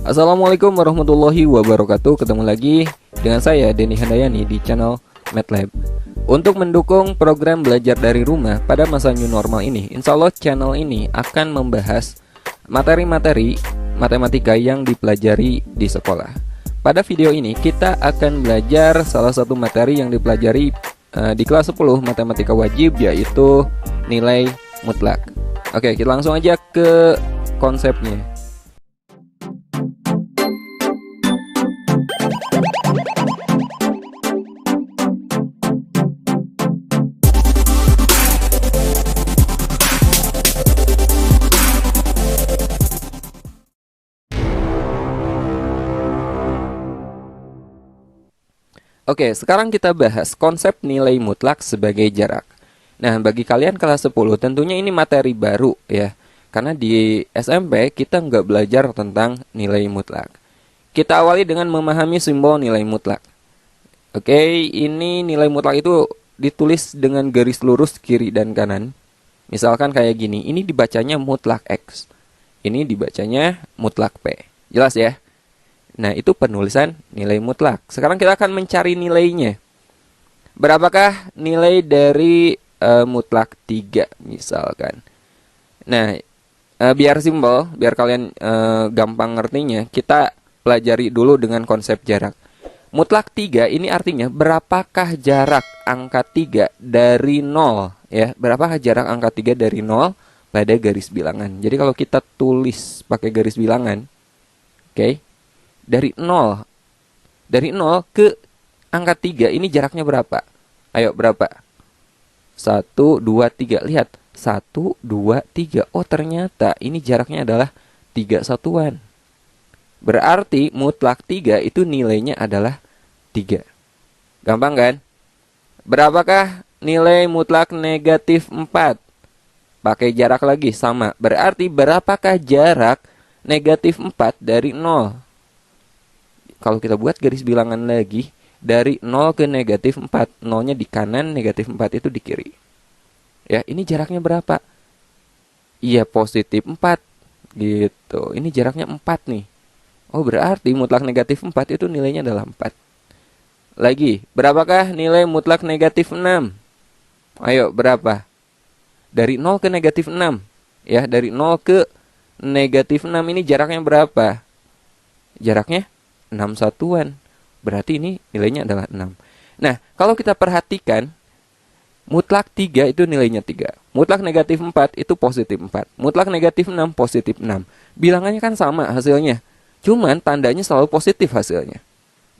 Assalamualaikum warahmatullahi wabarakatuh. Ketemu lagi dengan saya Denny Handayani di channel MATLAB. Untuk mendukung program belajar dari rumah pada masa new normal ini, insya Allah channel ini akan membahas materi-materi matematika yang dipelajari di sekolah. Pada video ini kita akan belajar salah satu materi yang dipelajari di kelas 10 matematika wajib, yaitu nilai mutlak. Oke, kita langsung aja ke konsepnya. Oke, sekarang kita bahas konsep nilai mutlak sebagai jarak. Nah, bagi kalian kelas 10, tentunya ini materi baru ya. Karena di SMP kita nggak belajar tentang nilai mutlak. Kita awali dengan memahami simbol nilai mutlak. Oke, ini nilai mutlak itu ditulis dengan garis lurus kiri dan kanan. Misalkan kayak gini, ini dibacanya mutlak X. Ini dibacanya mutlak P. Jelas ya? Nah, itu penulisan nilai mutlak. Sekarang kita akan mencari nilainya. Berapakah nilai dari mutlak 3 misalkan. Nah, biar simpel, biar kalian gampang ngertinya, kita pelajari dulu dengan konsep jarak. Mutlak 3 ini artinya berapakah jarak angka 3 dari 0 ya. Berapakah jarak angka 3 dari 0 pada garis bilangan. Jadi kalau kita tulis pakai garis bilangan, oke, dari 0 ke angka 3 ini jaraknya berapa? Ayo, berapa? 1, 2, 3. Lihat, 1, 2, 3. Oh, ternyata ini jaraknya adalah 3 satuan. Berarti mutlak 3 itu nilainya adalah 3. Gampang kan? Berapakah nilai mutlak negatif 4? Pakai jarak lagi, sama. Berarti berapakah jarak negatif 4 dari 0? Kalau kita buat garis bilangan lagi, dari 0 ke negatif 4, 0-nya di kanan, negatif 4 itu di kiri. Ya, ini jaraknya berapa? Iya, positif 4. Gitu. Ini jaraknya 4 nih. Oh, berarti mutlak negatif 4 itu nilainya adalah 4. Lagi, berapakah nilai mutlak negatif 6? Ayo, berapa? Dari 0 ke negatif 6. Ya, dari 0 ke negatif 6 ini jaraknya berapa? Jaraknya 6 satuan. Berarti ini nilainya adalah 6. Nah, kalau kita perhatikan, mutlak 3 itu nilainya 3. Mutlak negatif 4 itu positif 4. Mutlak negatif 6 positif 6. Bilangannya kan sama hasilnya. Cuman tandanya selalu positif hasilnya.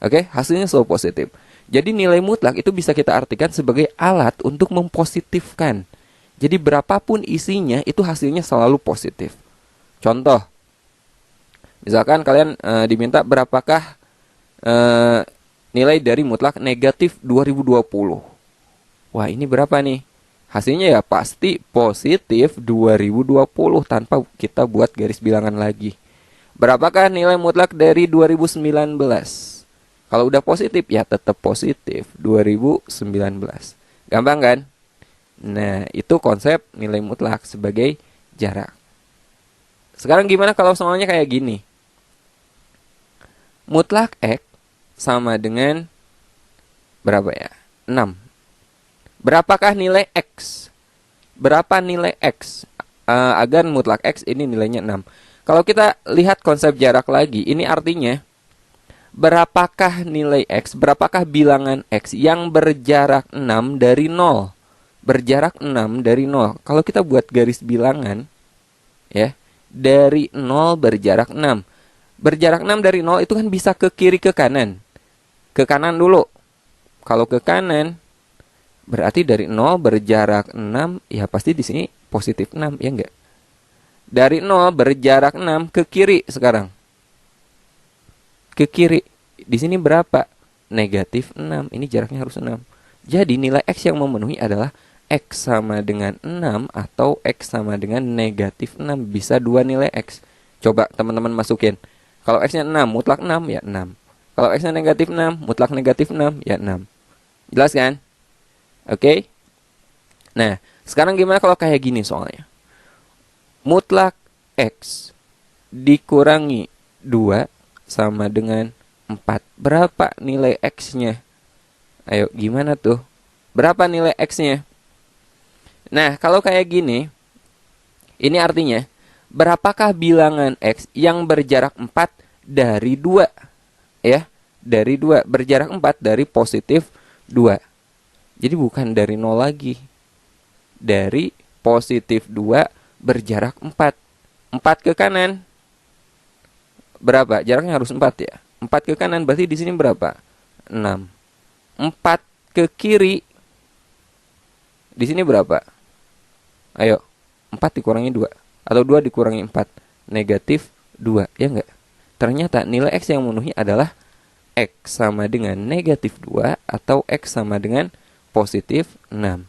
Oke, hasilnya selalu positif. Jadi nilai mutlak itu bisa kita artikan sebagai alat untuk mempositifkan. Jadi berapapun isinya itu hasilnya selalu positif. Contoh, misalkan kalian diminta berapakah nilai dari mutlak negatif 2020. Wah, ini berapa nih? Hasilnya ya pasti positif 2020 tanpa kita buat garis bilangan lagi. Berapakah nilai mutlak dari 2019? Kalau udah positif ya tetap positif 2019. Gampang kan? Nah, itu konsep nilai mutlak sebagai jarak. Sekarang gimana kalau soalnya kayak gini? Mutlak X sama dengan berapa ya? 6. Berapakah nilai X? Berapa nilai X? Agar mutlak X ini nilainya 6. Kalau kita lihat konsep jarak lagi, ini artinya berapakah nilai X? Berapakah bilangan X yang berjarak 6 dari 0? Berjarak 6 dari 0. Kalau kita buat garis bilangan, ya, dari 0 berjarak 6. Berjarak 6 dari 0 itu kan bisa ke kiri ke kanan. Ke kanan dulu. Kalau ke kanan, berarti dari 0 berjarak 6, ya pasti di sini positif 6, ya enggak? Dari 0 berjarak 6 ke kiri sekarang. Ke kiri. Di sini berapa? Negatif 6. Ini jaraknya harus 6. Jadi nilai X yang memenuhi adalah X sama dengan 6 atau X sama dengan negatif 6. Bisa dua nilai X. Coba teman-teman masukin. Kalau X-nya 6, mutlak 6, ya 6. Kalau X-nya negatif 6, mutlak negatif 6, ya 6. Jelas kan? Oke. Nah, sekarang gimana kalau kayak gini soalnya? Mutlak X dikurangi 2 sama dengan 4. Berapa nilai X-nya? Ayo, gimana tuh? Berapa nilai X-nya? Nah, kalau kayak gini, ini artinya, berapakah bilangan X yang berjarak 4 dari 2? Ya, dari 2. Berjarak 4 dari positif 2. Jadi bukan dari 0 lagi. Dari positif 2 berjarak 4. 4 ke kanan. Berapa? Jaraknya harus 4 ya. 4 ke kanan berarti di sini berapa? 6. 4 ke kiri. Di sini berapa? Ayo. 4 dikurangi 2. Atau 2 dikurangi 4. Negatif 2. Ya enggak? Ternyata nilai X yang memenuhi adalah X sama dengan negatif 2 atau X sama dengan positif 6.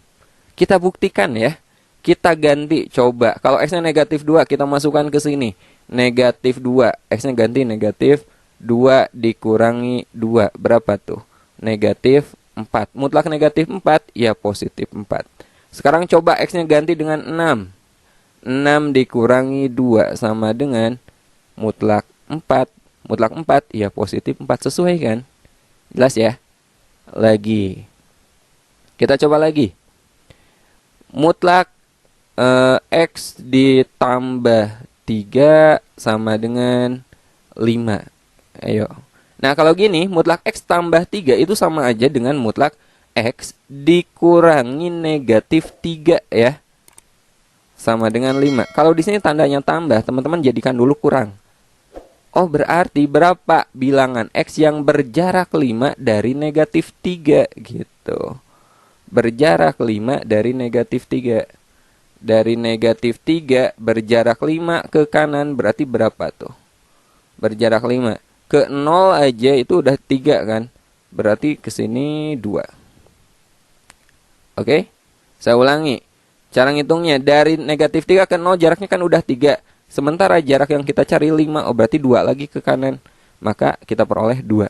Kita buktikan ya. Kita ganti, coba. Kalau X-nya negatif 2, kita masukkan ke sini. Negatif 2. X-nya ganti negatif 2 dikurangi 2. Berapa tuh? Negatif 4. Mutlak negatif 4, ya positif 4. Sekarang coba X-nya ganti dengan 6. 6 dikurangi 2 sama dengan mutlak 4. Mutlak 4, ya positif 4. Sesuai kan? Jelas ya? Lagi. Kita coba lagi. Mutlak X ditambah 3 sama dengan 5. Ayo. Nah, kalau gini, mutlak X tambah 3 itu sama aja dengan mutlak X dikurangi negatif 3 ya. Sama dengan 5. Kalau di sini tandanya tambah, teman-teman jadikan dulu kurang. Oh, berarti berapa bilangan X yang berjarak 5 dari negatif 3 gitu. Berjarak 5 dari negatif 3. Dari negatif 3 berjarak 5 ke kanan berarti berapa tuh? Berjarak 5. Ke 0 aja itu udah 3 kan? Berarti ke sini 2. Oke? Saya ulangi. Cara ngitungnya dari negatif 3 ke 0 jaraknya kan udah 3. Sementara jarak yang kita cari 5, oh berarti 2 lagi ke kanan. Maka kita peroleh 2.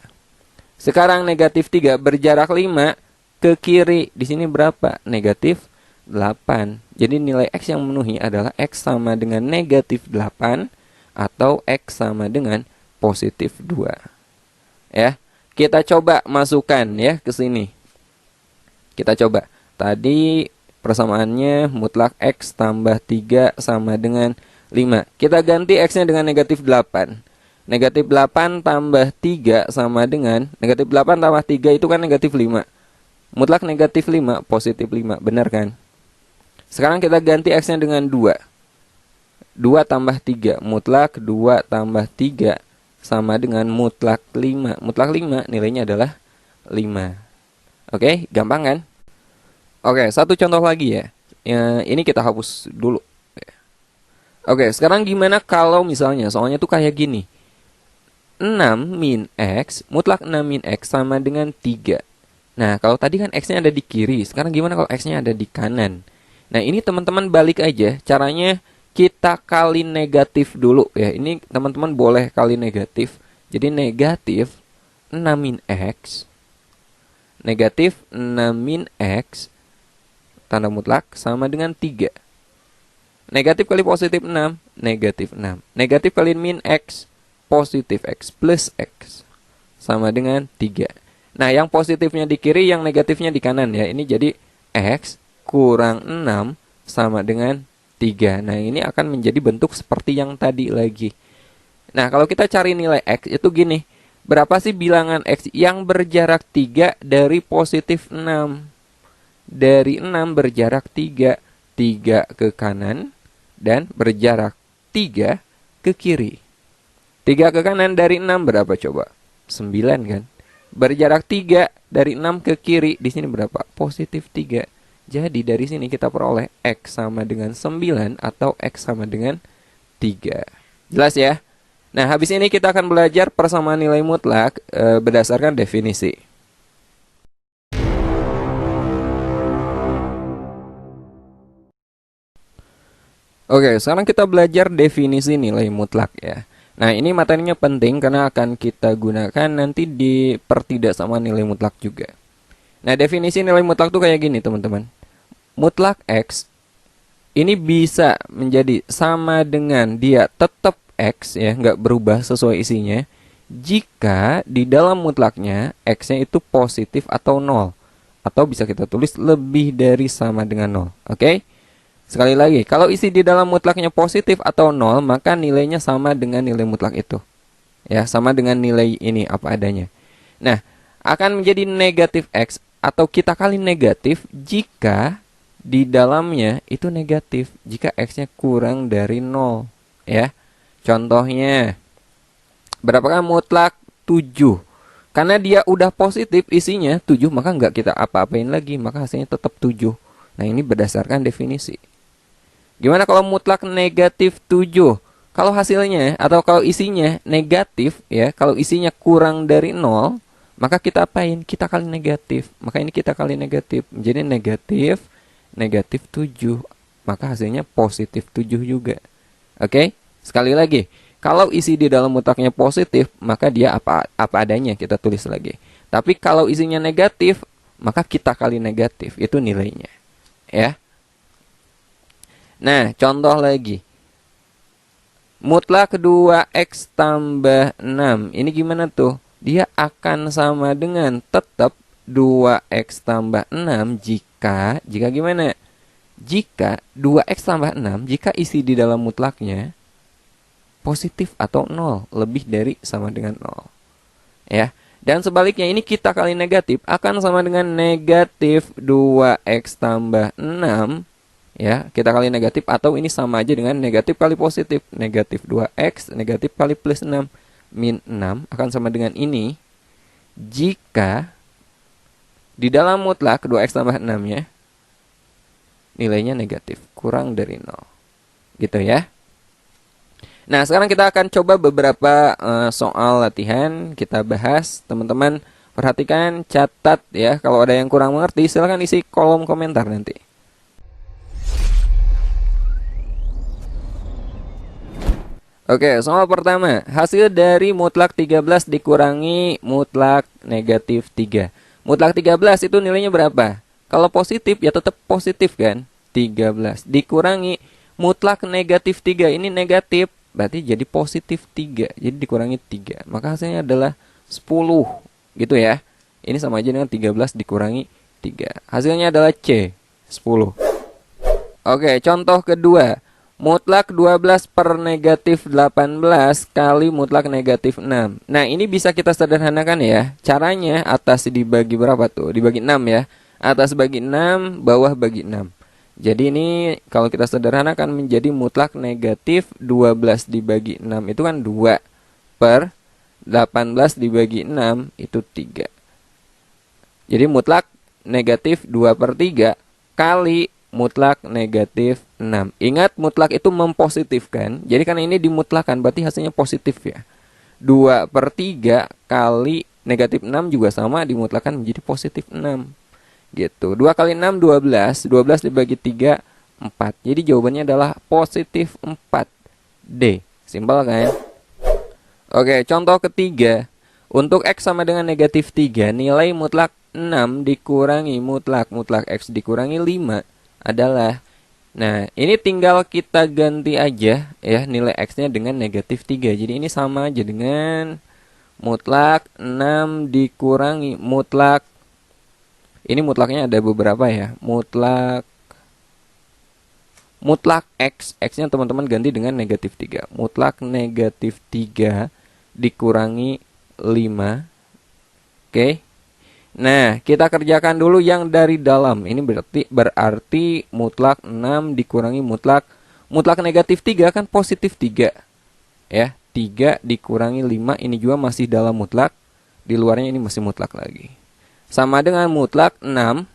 Sekarang negatif 3 berjarak 5 ke kiri. Di sini berapa? Negatif 8. Jadi nilai X yang memenuhi adalah X sama dengan negatif 8 atau X sama dengan positif 2. Ya, kita coba masukkan ya ke sini. Kita coba. Tadi persamaannya mutlak X tambah 3 sama dengan 5. Kita ganti X-nya dengan negatif 8. Negatif 8 tambah 3 sama dengan negatif 8 tambah 3 itu kan negatif 5. Mutlak negatif 5, positif 5. Benar kan? Sekarang kita ganti X-nya dengan 2. 2 tambah 3. Mutlak 2 tambah 3 sama dengan mutlak 5. Mutlak 5 nilainya adalah 5. Oke, gampang kan? Oke, satu contoh lagi ya. Ini kita hapus dulu. Oke, sekarang gimana kalau misalnya soalnya tuh kayak gini. 6 min X, mutlak 6 min X sama dengan 3. Nah, kalau tadi kan X-nya ada di kiri. Sekarang gimana kalau X-nya ada di kanan? Nah, ini teman-teman balik aja. Caranya kita kali negatif dulu ya. Ini teman-teman boleh kali negatif. Jadi negatif 6 min X. Negatif 6 min X. Tanda mutlak sama dengan 3. Negatif kali positif 6, negatif 6. Negatif kali min X, positif X plus X. Sama dengan 3. Nah, yang positifnya di kiri, yang negatifnya di kanan ya. Ini jadi X kurang 6 sama dengan 3. Nah, ini akan menjadi bentuk seperti yang tadi lagi. Nah, kalau kita cari nilai X itu gini. Berapa sih bilangan X yang berjarak 3 dari positif 6? Dari 6 berjarak 3. 3 ke kanan dan berjarak 3 ke kiri. 3 ke kanan dari 6 berapa coba? 9 kan? Berjarak 3 dari 6 ke kiri, di sini berapa? Positif 3. Jadi dari sini kita peroleh X sama dengan 9 atau X sama dengan 3. Jelas ya? Nah, habis ini kita akan belajar persamaan nilai mutlak berdasarkan definisi. Oke, sekarang kita belajar definisi nilai mutlak ya. Nah, ini materinya penting karena akan kita gunakan nanti di pertidaksamaan nilai mutlak juga. Nah, definisi nilai mutlak tuh kayak gini, teman-teman. Mutlak X ini bisa menjadi sama dengan dia tetap X ya, nggak berubah sesuai isinya, jika di dalam mutlaknya X-nya itu positif atau nol. Atau bisa kita tulis lebih dari sama dengan nol. Oke? Sekali lagi, kalau isi di dalam mutlaknya positif atau nol, maka nilainya sama dengan nilai mutlak itu. Ya, sama dengan nilai ini apa adanya. Nah, akan menjadi negatif X atau kita kali negatif jika di dalamnya itu negatif, jika X-nya kurang dari nol. Ya, contohnya, berapakah mutlak 7? Karena dia udah positif isinya 7, maka nggak kita apa-apain lagi, maka hasilnya tetap 7. Nah, ini berdasarkan definisi. Gimana kalau mutlak negatif 7? Kalau hasilnya atau kalau isinya negatif ya, kalau isinya kurang dari 0, maka kita apain? Kita kali negatif. Maka ini kita kali negatif. Jadi negatif, negatif 7. Maka hasilnya positif 7 juga. Oke? Sekali lagi. Kalau isi di dalam mutlaknya positif, maka dia apa adanya, kita tulis lagi. Tapi kalau isinya negatif, maka kita kali negatif. Itu nilainya. Ya. Nah, contoh lagi. Mutlak 2x tambah 6. Ini gimana tuh? Dia akan sama dengan tetap 2x tambah 6 jika gimana? Jika 2x tambah 6, jika isi di dalam mutlaknya positif atau 0, lebih dari sama dengan 0. Ya. Dan sebaliknya ini kita kali negatif akan sama dengan negatif 2x tambah 6. Ya, kita kali negatif atau ini sama aja dengan negatif kali positif. Negatif 2x, negatif kali plus 6. Min 6 akan sama dengan ini jika di dalam mutlak 2x tambah 6 ya, nilainya negatif, kurang dari 0. Gitu ya. Nah, sekarang kita akan coba beberapa soal latihan. Kita bahas, teman-teman perhatikan, catat ya. Kalau ada yang kurang mengerti, silahkan isi kolom komentar nanti. Oke, soal pertama. Hasil dari mutlak 13 dikurangi mutlak negatif 3. Mutlak 13 itu nilainya berapa? Kalau positif ya tetap positif kan? 13. Dikurangi mutlak negatif 3. Ini negatif, berarti jadi positif 3. Jadi dikurangi 3. Maka hasilnya adalah 10. Gitu ya. Ini sama aja dengan 13 dikurangi 3. Hasilnya adalah C, 10. Oke, contoh kedua. Mutlak 12 per negatif 18 kali mutlak negatif 6. Nah, ini bisa kita sederhanakan ya. Caranya atas dibagi berapa tuh? Dibagi 6 ya. Atas bagi 6, bawah bagi 6. Jadi ini kalau kita sederhanakan menjadi mutlak negatif 12 dibagi 6 itu kan 2 per 18 dibagi 6 itu 3. Jadi mutlak negatif 2 per 3 kali mutlak negatif 6. Ingat mutlak itu mempositifkan. Jadi karena ini dimutlakan berarti hasilnya positif ya. 2 per 3 kali negatif 6 juga sama dimutlakan menjadi positif 6. Gitu. 2 kali 6 12. 12 dibagi 3 4. Jadi jawabannya adalah positif 4. D. Simpel kan? Oke, contoh ketiga. Untuk X sama dengan negatif 3, nilai mutlak 6 dikurangi mutlak X dikurangi 5 adalah, nah ini tinggal kita ganti aja ya nilai X-nya dengan negatif 3. Jadi ini sama aja dengan mutlak 6 dikurangi mutlak, ini mutlaknya ada beberapa ya, mutlak X-nya teman-teman ganti dengan negatif 3. Mutlak negatif 3 dikurangi 5. Oke. Nah, kita kerjakan dulu yang dari dalam. Ini berarti mutlak 6 dikurangi mutlak negatif 3 kan positif 3. Ya, 3 dikurangi 5 ini juga masih dalam mutlak. Di luarnya ini masih mutlak lagi. Sama dengan mutlak 6.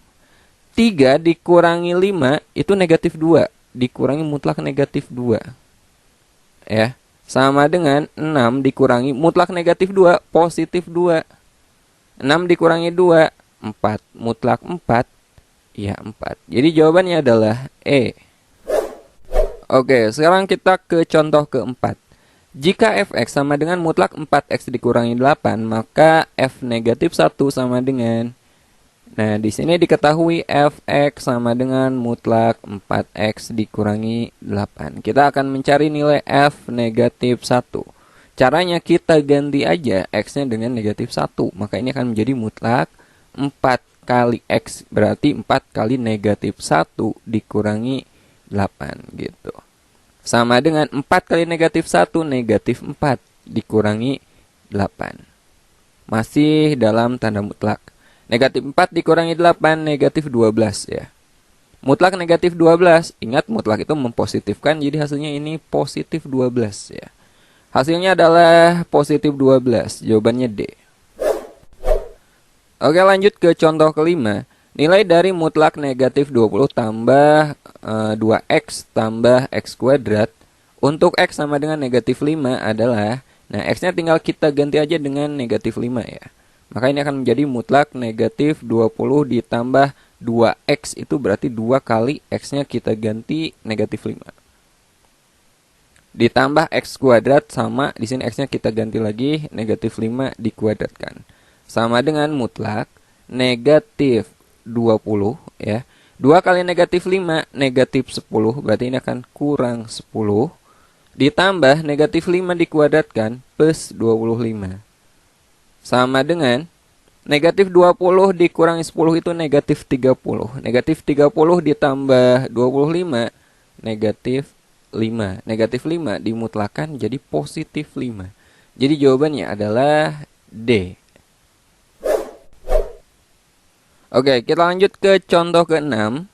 3 dikurangi 5 itu negatif 2. Dikurangi mutlak negatif 2. Ya, sama dengan 6 dikurangi mutlak negatif 2 positif 2. 6 dikurangi 2, 4. Mutlak 4, ya 4. Jadi jawabannya adalah E. Oke, sekarang kita ke contoh keempat. Jika fx sama dengan mutlak 4x dikurangi 8, maka f negatif 1 sama dengan, Nah, di sini diketahui fx sama dengan mutlak 4x dikurangi 8. Kita akan mencari nilai f negatif 1. Caranya kita ganti aja x-nya dengan negatif 1. Maka ini akan menjadi mutlak 4 kali x. Berarti 4 kali negatif 1 dikurangi 8 gitu. Sama dengan 4 kali negatif 1, negatif 4 dikurangi 8. Masih dalam tanda mutlak. Negatif 4 dikurangi 8, negatif 12 ya. Mutlak negatif 12, ingat mutlak itu mempositifkan, jadi hasilnya ini positif 12 ya. Hasilnya adalah positif 12, jawabannya D. Oke, lanjut ke contoh kelima. Nilai dari mutlak negatif 20 tambah 2x tambah x kuadrat untuk x sama dengan negatif 5 adalah, nah x-nya tinggal kita ganti aja dengan negatif 5 ya. Maka ini akan menjadi mutlak negatif 20 ditambah 2x, itu berarti 2 kali x-nya kita ganti negatif 5. Ditambah x kuadrat sama, di sini x-nya kita ganti lagi negatif 5 dikuadratkan. Sama dengan mutlak negatif 20 ya. 2 kali negatif 5, negatif 10, berarti ini akan kurang 10. Ditambah negatif 5 dikuadratkan plus 25. Sama dengan negatif 20 dikurangi 10 itu negatif 30. Negatif 30 ditambah 25, negatif 5. Negatif 5 dimutlakan jadi positif 5. Jadi jawabannya adalah D. Oke, kita lanjut ke contoh ke-6.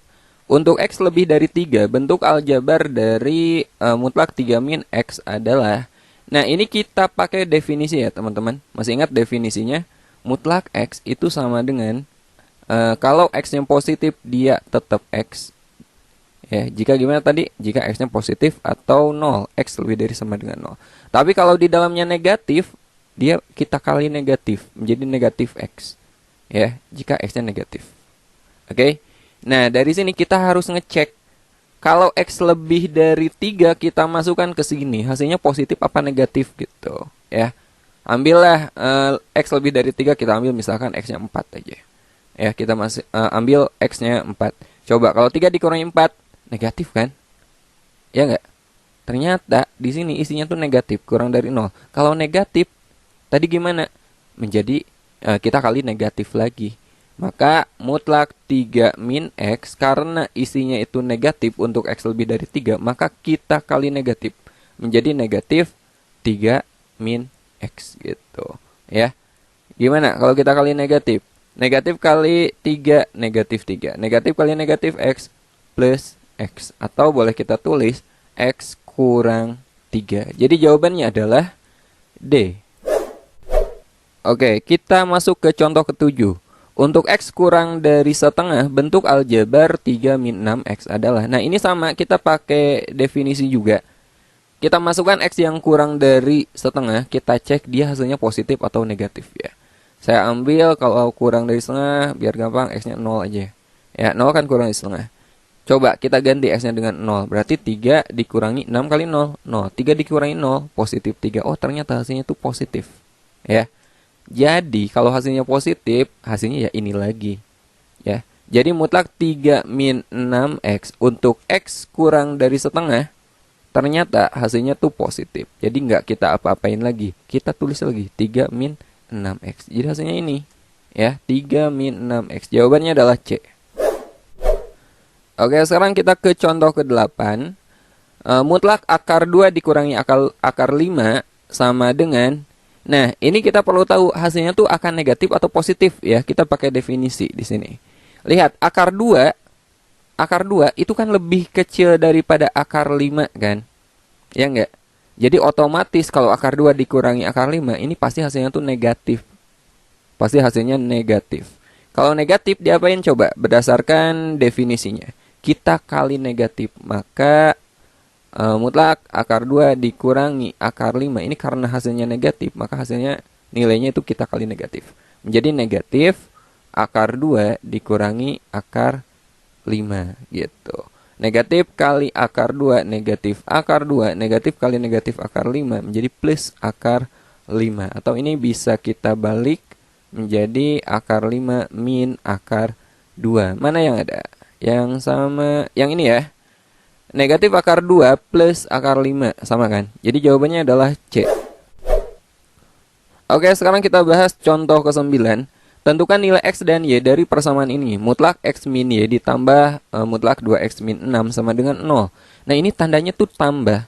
Untuk x lebih dari 3, bentuk aljabar dari mutlak 3 min x adalah, nah ini kita pakai definisi ya teman-teman. Masih ingat definisinya? Mutlak x itu sama dengan kalau x-nya positif dia tetap x. Ya, jika gimana tadi? Jika x-nya positif atau 0, x lebih dari sama dengan 0. Tapi kalau di dalamnya negatif, dia kita kali negatif menjadi negatif x. Ya, jika x-nya negatif. Oke. Nah, dari sini kita harus ngecek kalau x lebih dari 3 kita masukkan ke sini, hasilnya positif apa negatif gitu, ya. Ambillah x lebih dari 3, kita ambil misalkan x-nya 4 aja. Ya, kita masih ambil x-nya 4. Coba kalau 3 dikurangi 4, negatif kan? Ya enggak? Ternyata di sini isinya tuh negatif, kurang dari 0. Kalau negatif, tadi gimana? Menjadi kita kali negatif lagi. Maka mutlak 3 min x karena isinya itu negatif untuk x lebih dari 3, maka kita kali negatif menjadi negatif 3 min x gitu ya. Gimana kalau kita kali negatif? Negatif kali 3 negatif 3. Negatif kali negatif x plus x, atau boleh kita tulis x kurang 3. Jadi jawabannya adalah D. Oke, kita masuk ke contoh ke-7. Untuk x kurang dari setengah, bentuk aljabar 3 min 6x adalah, nah ini sama, kita pakai definisi juga. Kita masukkan x yang kurang dari setengah, kita cek dia hasilnya positif atau negatif ya. Saya ambil kalau kurang dari setengah, biar gampang x-nya 0 aja. Ya, 0 kan kurang dari setengah. Coba kita ganti x-nya dengan 0, berarti 3 dikurangi 6 kali 0, 0. 3 dikurangi 0, positif 3. Oh, ternyata hasilnya itu positif. Ya. Jadi kalau hasilnya positif, hasilnya ya ini lagi. Ya. Jadi mutlak 3 min 6x untuk x kurang dari setengah, ternyata hasilnya tuh positif. Jadi nggak kita apa-apain lagi. Kita tulis lagi 3 min 6x. Jadi hasilnya ini. Ya, 3 min 6x. Jawabannya adalah C. Oke, sekarang kita ke contoh ke-8. Mutlak akar 2 dikurangi akar 5 sama dengan, nah, ini kita perlu tahu hasilnya tuh akan negatif atau positif ya. Kita pakai definisi di sini. Lihat, akar 2 itu kan lebih kecil daripada akar 5 kan? Ya enggak? Jadi otomatis kalau akar 2 dikurangi akar 5, ini pasti hasilnya tuh negatif. Pasti hasilnya negatif. Kalau negatif diapain coba? Berdasarkan definisinya. Kita kali negatif, maka mutlak akar 2 dikurangi akar 5. Ini karena hasilnya negatif, maka hasilnya nilainya itu kita kali negatif. Menjadi negatif akar 2 dikurangi akar 5 gitu. Negatif kali akar 2, negatif akar 2, negatif kali negatif akar 5 menjadi plus akar 5. Atau ini bisa kita balik menjadi akar 5 min akar 2. Mana yang ada? Yang sama, yang ini ya. Negatif akar 2 plus akar 5, sama kan? Jadi jawabannya adalah C. Oke, sekarang kita bahas contoh ke-9. Tentukan nilai X dan Y dari persamaan ini. Mutlak X min Y ditambah mutlak 2X min 6 sama dengan 0. Nah, ini tandanya tuh tambah.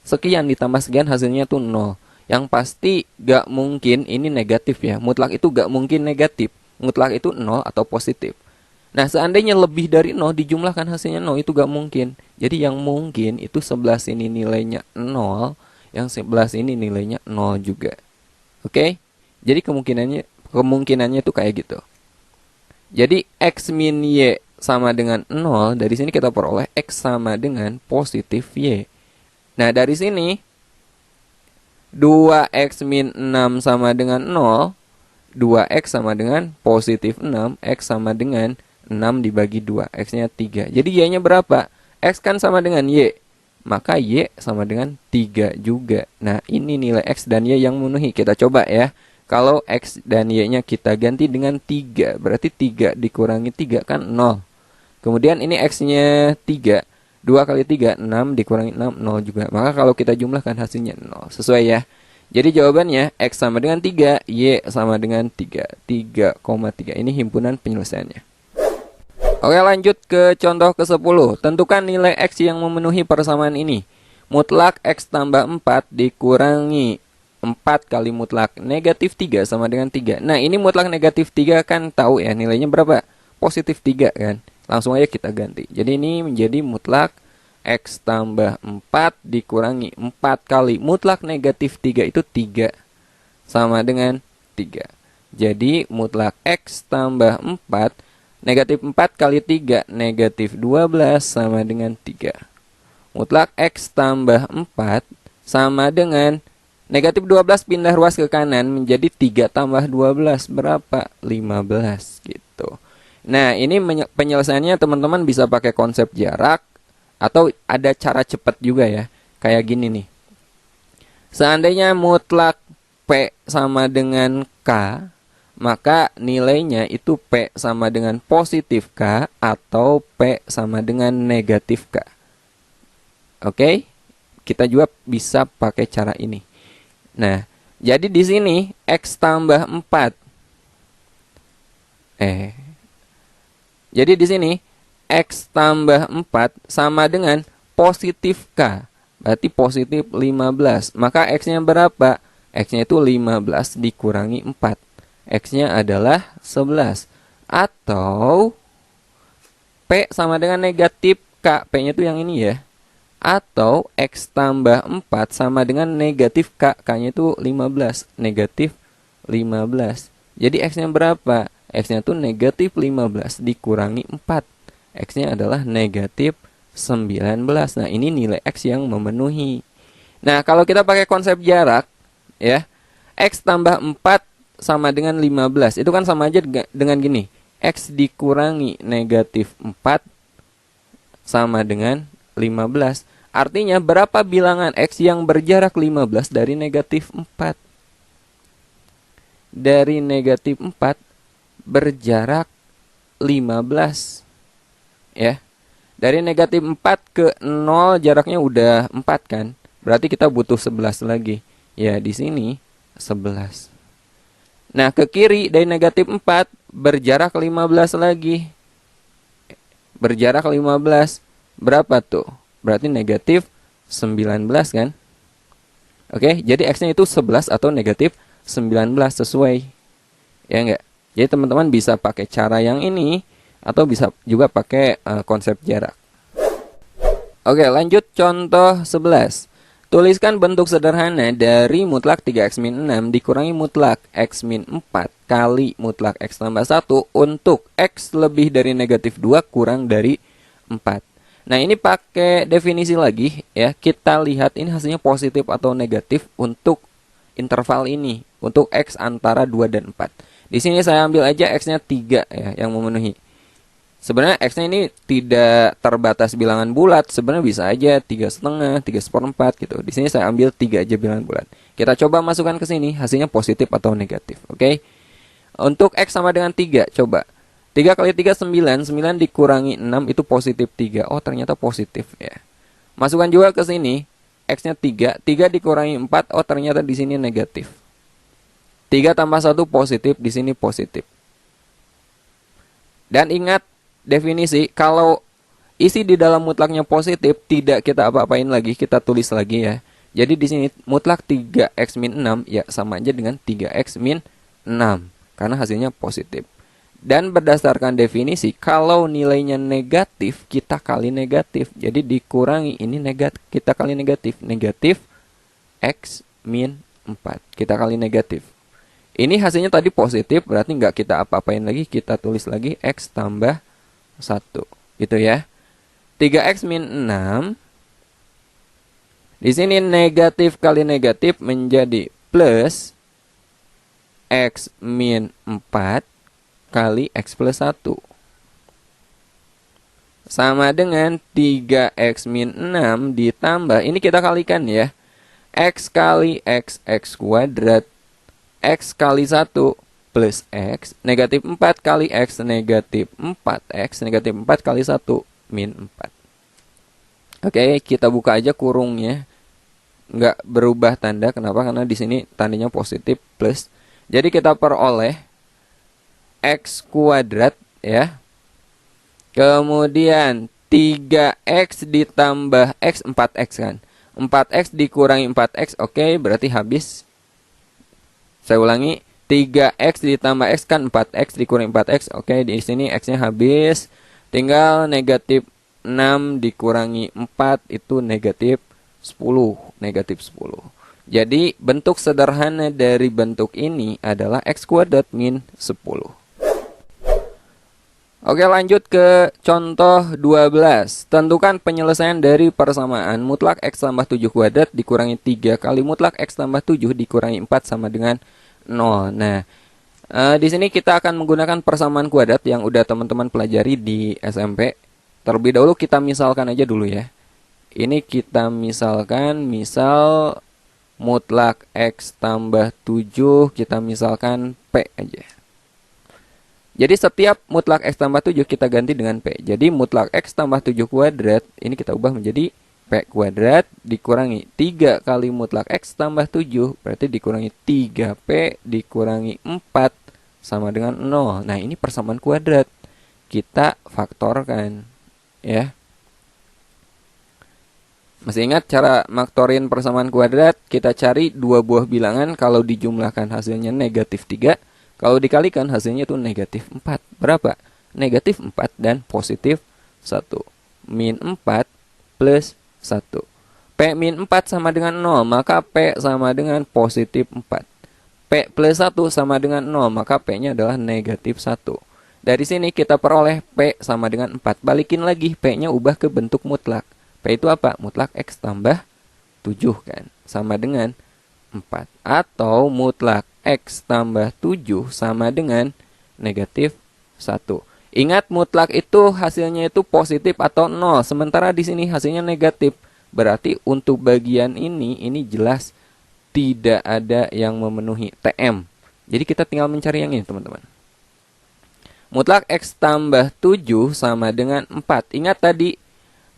Sekian ditambah sekian hasilnya tuh 0. Yang pasti gak mungkin ini negatif ya. Mutlak itu gak mungkin negatif. Mutlak itu 0 atau positif. Nah, seandainya lebih dari 0 dijumlahkan hasilnya 0, itu gak mungkin. Jadi yang mungkin itu 11 ini nilainya 0, yang 11 ini nilainya 0 juga. Oke? Jadi kemungkinannya itu kayak gitu. Jadi X min Y sama dengan 0, dari sini kita peroleh X sama dengan positif Y. Nah, dari sini 2X min 6 sama dengan 0, 2X sama dengan positif 6, X sama dengan 6 dibagi 2, X-nya 3. Jadi Y-nya berapa? X kan sama dengan Y, maka Y sama dengan 3 juga. Nah, ini nilai X dan Y yang memenuhi. Kita coba ya. Kalau X dan Y-nya kita ganti dengan 3, berarti 3 dikurangi 3 kan 0. Kemudian ini X-nya 3, 2 kali 3, 6 dikurangi 6, 0 juga. Maka kalau kita jumlahkan hasilnya 0. Sesuai ya. Jadi jawabannya X sama dengan 3, Y sama dengan 3. 3,3. Ini himpunan penyelesaiannya. Oke, lanjut ke contoh ke-10. Tentukan nilai X yang memenuhi persamaan ini. Mutlak X tambah 4 dikurangi 4 kali mutlak negatif 3 sama dengan 3. Nah, ini mutlak negatif 3 kan tahu ya nilainya berapa? Positif 3 kan. Langsung aja kita ganti. Jadi ini menjadi mutlak X tambah 4 dikurangi 4 kali mutlak negatif 3 itu 3 sama dengan 3. Jadi mutlak X tambah 4, negatif 4 kali 3, negatif 12 sama dengan 3. Mutlak X tambah 4 sama dengan negatif 12 pindah ruas ke kanan menjadi 3 tambah 12 berapa? 15 gitu. Nah, ini penyelesaiannya teman-teman bisa pakai konsep jarak atau ada cara cepat juga ya. Kayak gini nih. Seandainya mutlak P sama dengan K, maka nilainya itu P sama dengan positif K atau P sama dengan negatif K. Oke? Kita juga bisa pakai cara ini. Nah, jadi di sini X tambah 4. Jadi di sini X tambah 4 sama dengan positif K. Berarti positif 15. Maka X-nya berapa? X-nya itu 15 dikurangi 4. X-nya adalah 11. Atau P sama dengan negatif K. P-nya itu yang ini ya. Atau X tambah 4 sama dengan negatif K. K-nya itu 15. Negatif 15. Jadi X-nya berapa? X-nya itu negatif 15 dikurangi 4. X-nya adalah negatif 19. Nah, ini nilai X yang memenuhi. Nah, kalau kita pakai konsep jarak, ya, X tambah 4 sama dengan 15. Itu kan sama aja dengan gini. X dikurangi negatif 4 sama dengan 15. Artinya berapa bilangan X yang berjarak 15 dari negatif 4? Dari negatif 4 berjarak 15. Ya. Dari negatif 4 ke 0 jaraknya udah 4 kan? Berarti kita butuh 11 lagi. Ya, di sini 11. Nah, ke kiri dari negatif 4 berjarak 15 lagi. Berjarak 15. Berapa tuh? Berarti negatif 19 kan? Oke, jadi X-nya itu 11 atau negatif 19 sesuai. Ya enggak? Jadi teman-teman bisa pakai cara yang ini atau bisa juga pakai konsep jarak. Oke, lanjut contoh 11. Tuliskan bentuk sederhana dari mutlak 3x min 6 dikurangi mutlak x min 4 kali mutlak x tambah 1 untuk x lebih dari negatif 2 kurang dari 4. Nah, ini pakai definisi lagi ya. Kita lihat ini hasilnya positif atau negatif untuk interval ini. Untuk x antara 2 dan 4. Di sini saya ambil aja x-nya 3 ya yang memenuhi. Sebenarnya X-nya ini tidak terbatas bilangan bulat. Sebenarnya bisa aja 3,5, 3/4 gitu. Di sini saya ambil 3 aja bilangan bulat. Kita coba masukkan ke sini, hasilnya positif atau negatif. Oke. Untuk X sama dengan 3, coba. 3 kali 3 9, 9 dikurangi 6 itu positif 3. Oh, ternyata positif ya. Masukkan juga ke sini, X-nya 3, 3 dikurangi 4, oh ternyata di sini negatif. 3 tambah 1 positif, di sini positif. Dan ingat definisi, kalau isi di dalam mutlaknya positif, tidak kita apa-apain lagi, kita tulis lagi ya. Jadi di sini mutlak 3x min 6 ya sama aja dengan 3x min 6 karena hasilnya positif. Dan berdasarkan definisi, kalau nilainya negatif, kita kali negatif. Jadi dikurangi ini negatif, kita kali negatif, negatif x min 4. Kita kali negatif. Ini hasilnya tadi positif, berarti nggak kita apa-apain lagi, kita tulis lagi x tambah 1. Gitu ya. 3x min 6. Di sini negatif kali negatif menjadi plus x min 4 kali x plus 1. Sama dengan 3x min 6 ditambah, ini kita kalikan ya. X kali x kuadrat. X kali 1 plus x. Negatif 4 kali x negatif 4x. Negatif 4 kali 1 min 4. Oke, kita buka aja kurungnya. Nggak berubah tanda. Kenapa? Karena di sini tandanya positif plus. Jadi kita peroleh x kuadrat ya. Kemudian 3x ditambah x 4x kan. 4x dikurangi 4x. Oke, berarti habis. Saya ulangi. 3x ditambah x kan 4x dikurangi 4x. Oke, di sini x-nya habis. Tinggal negatif 6 dikurangi 4 itu negatif 10. Negatif 10. Jadi bentuk sederhana dari bentuk ini adalah x kuadrat min 10. Oke, lanjut ke contoh 12. Tentukan penyelesaian dari persamaan mutlak x tambah 7 kuadrat dikurangi 3 kali mutlak x tambah 7 dikurangi 4 sama dengan 0. Nah, di sini kita akan menggunakan persamaan kuadrat yang udah teman-teman pelajari di SMP. Terlebih dahulu kita misalkan aja dulu ya. Ini kita misalkan, misal mutlak x tambah 7, kita misalkan P aja. Jadi setiap mutlak x tambah 7 kita ganti dengan P. Jadi mutlak x tambah 7 kuadrat, ini kita ubah menjadi P kuadrat dikurangi 3 kali mutlak x tambah 7, berarti dikurangi 3P dikurangi 4 sama dengan 0. Nah, ini persamaan kuadrat. Kita faktorkan ya. Masih ingat cara maktorin persamaan kuadrat? Kita cari dua buah bilangan, kalau dijumlahkan hasilnya negatif 3, kalau dikalikan hasilnya itu negatif 4. Berapa? Negatif 4 dan positif 1. Min 4 plus 1. P min 4 sama dengan 0, maka P sama dengan positif 4. P plus 1 sama dengan 0, maka P-nya adalah negatif 1. Dari sini kita peroleh P sama dengan 4. Balikin lagi, P-nya ubah ke bentuk mutlak. P itu apa? Mutlak x tambah 7 kan. Sama dengan 4. Atau mutlak x tambah 7 sama dengan negatif 1. Ingat, mutlak itu hasilnya itu positif atau 0. Sementara di sini hasilnya negatif. Berarti untuk bagian ini jelas tidak ada yang memenuhi TM. Jadi kita tinggal mencari yang ini teman-teman. Mutlak x tambah 7 sama dengan 4. Ingat tadi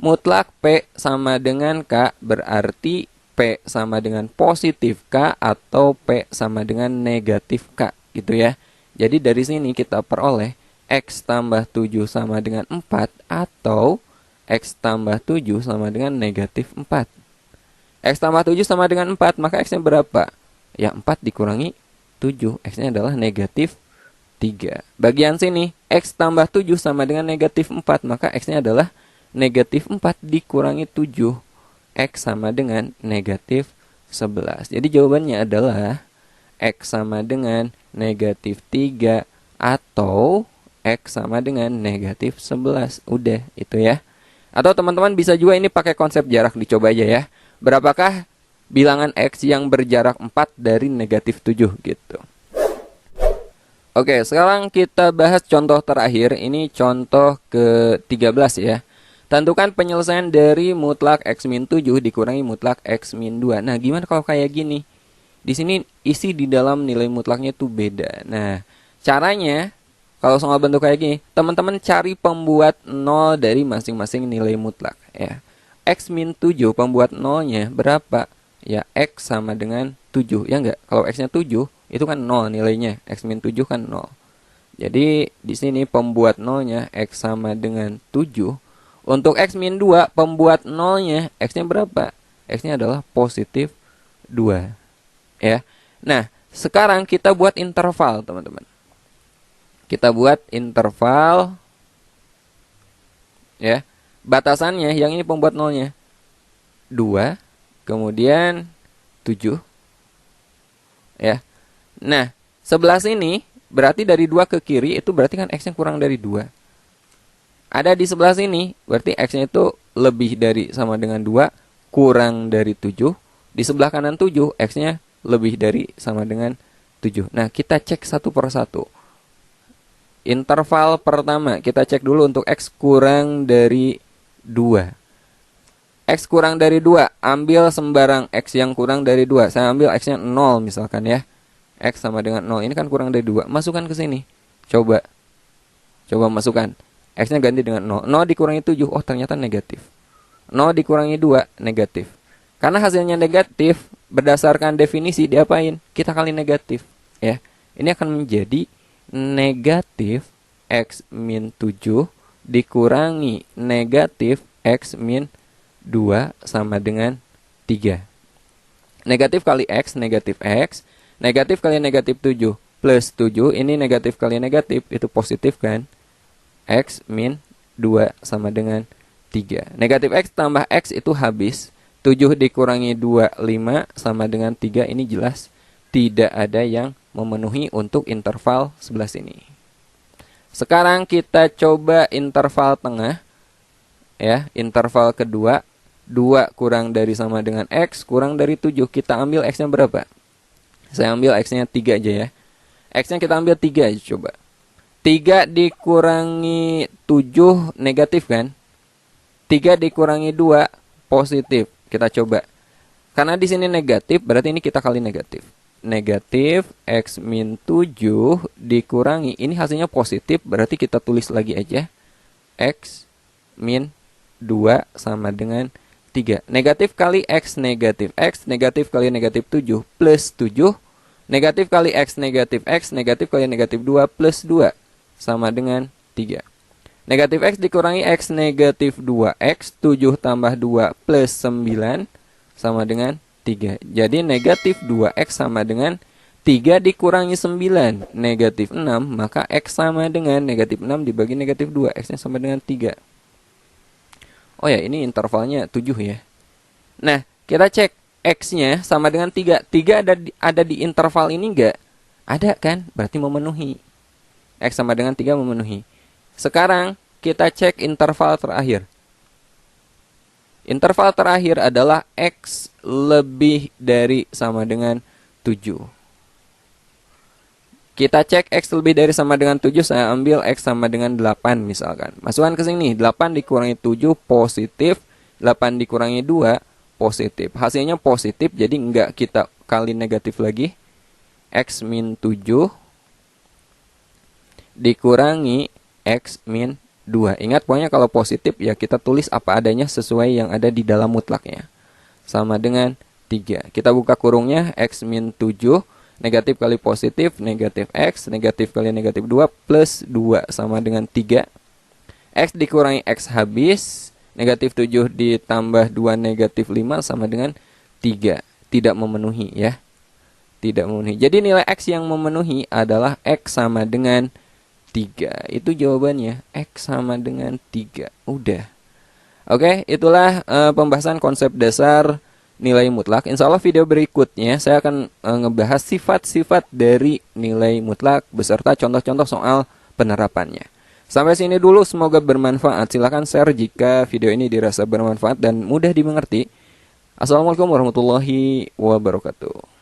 mutlak P sama dengan K, berarti P sama dengan positif K atau P sama dengan negatif K, gitu ya. Jadi dari sini kita peroleh X tambah 7 sama dengan 4 atau X tambah 7 sama dengan negatif 4. X tambah 7 sama dengan 4, maka X-nya berapa? Ya, 4 dikurangi 7, X-nya adalah negatif 3. Bagian sini, X tambah 7 sama dengan negatif 4, maka X-nya adalah negatif 4 dikurangi 7. X sama dengan negatif 11. Jadi jawabannya adalah X sama dengan negatif 3 atau X sama dengan negatif 11. Udah, itu ya. Atau teman-teman bisa juga ini pakai konsep jarak, dicoba aja ya. Berapakah bilangan X yang berjarak 4 dari negatif 7 gitu. Oke, sekarang kita bahas contoh terakhir. Ini contoh ke-13 ya. Tentukan penyelesaian dari mutlak x min 7 dikurangi mutlak x min 2. Nah, gimana kalau kayak gini? Di sini isi di dalam nilai mutlaknya itu beda. Nah, Caranya, kalau soal bentuk kayak gini, teman-teman cari pembuat nol dari masing-masing nilai mutlak ya. X min 7 pembuat nolnya berapa? Ya X sama dengan 7 ya enggak? Kalau X-nya 7 itu kan 0 nilainya. X min 7 kan 0. Jadi di sini pembuat nolnya X sama dengan 7. Untuk X min 2 pembuat nolnya X-nya berapa? X-nya adalah positif 2 ya. Nah sekarang kita buat interval teman-teman. Kita buat interval ya. Batasannya yang ini pembuat nolnya 2, kemudian 7 ya. Nah, sebelah sini berarti dari 2 ke kiri itu berarti kan X-nya kurang dari 2. Ada di sebelah sini berarti X-nya itu lebih dari sama dengan 2 kurang dari 7. Di sebelah kanan 7 X-nya lebih dari sama dengan 7. Nah, kita cek satu per satu. Interval pertama kita cek dulu untuk X kurang dari 2. X kurang dari 2, ambil sembarang X yang kurang dari 2. Saya ambil X-nya 0 misalkan ya. X sama dengan 0, ini kan kurang dari 2. Masukkan ke sini. Coba masukkan. X-nya ganti dengan 0. 0 dikurangi 7, oh ternyata negatif. 0 dikurangi 2, negatif. Karena hasilnya negatif, berdasarkan definisi diapain? Kita kali negatif ya. Ini akan menjadi negatif X min 7 dikurangi negatif X min 2 sama dengan 3. Negatif kali X, negatif X. Negatif kali negatif 7 plus 7. Ini negatif kali negatif, itu positif kan? X min 2 sama dengan 3. Negatif X tambah X itu habis. 7 dikurangi 2, 5 sama dengan 3. Ini jelas tidak ada yang memenuhi untuk interval sebelah sini. Sekarang kita coba interval tengah ya, interval kedua. 2 kurang dari sama dengan X kurang dari 7. Kita ambil X-nya berapa? Saya ambil X-nya 3 aja ya. X-nya kita ambil 3 aja coba. 3 dikurangi 7 negatif kan? 3 dikurangi 2 positif. Kita coba. Karena di sini negatif, berarti ini kita kali negatif. Negatif X min 7 dikurangi, ini hasilnya positif, berarti kita tulis lagi aja. X min 2 sama dengan 3. Negatif kali X negatif X, negatif kali negatif 7 plus 7. Negatif kali X negatif kali negatif 2 plus 2 sama dengan 3. Negatif X dikurangi X negatif 2X, 7 tambah 2 plus 9 sama dengan 3. Jadi negatif 2X sama dengan 3 dikurangi 9, negatif 6. Maka X sama dengan negatif 6 dibagi negatif 2. X-nya sama dengan 3. Oh ya, ini intervalnya 7 ya. Nah, kita cek X-nya sama dengan 3. 3 ada di interval ini enggak? Ada kan? Berarti memenuhi. X sama dengan 3 memenuhi. Sekarang kita cek interval terakhir. Interval terakhir adalah X lebih dari sama dengan 7. Kita cek X lebih dari sama dengan 7. Saya ambil X sama dengan 8 misalkan. Masukkan ke sini. 8 dikurangi 7 positif. 8 dikurangi 2 positif. Hasilnya positif. Jadi enggak kita kali negatif lagi. X min 7 dikurangi X min 2. Ingat pokoknya kalau positif ya kita tulis apa adanya sesuai yang ada di dalam mutlaknya. Sama dengan 3. Kita buka kurungnya. X min 7 negatif kali positif, negatif X, negatif kali negatif 2 plus 2 sama dengan 3. X dikurangi X habis. Negatif 7 ditambah 2 negatif 5 sama dengan 3. Tidak memenuhi ya. Tidak memenuhi. Jadi nilai X yang memenuhi adalah X sama dengan 3. Itu jawabannya. X sama dengan 3. Udah. Oke, itulah pembahasan konsep dasar nilai mutlak. Insya Allah video berikutnya saya akan ngebahas sifat-sifat dari nilai mutlak beserta contoh-contoh soal penerapannya. Sampai sini dulu, semoga bermanfaat. Silahkan share jika video ini dirasa bermanfaat dan mudah dimengerti. Assalamualaikum warahmatullahi wabarakatuh.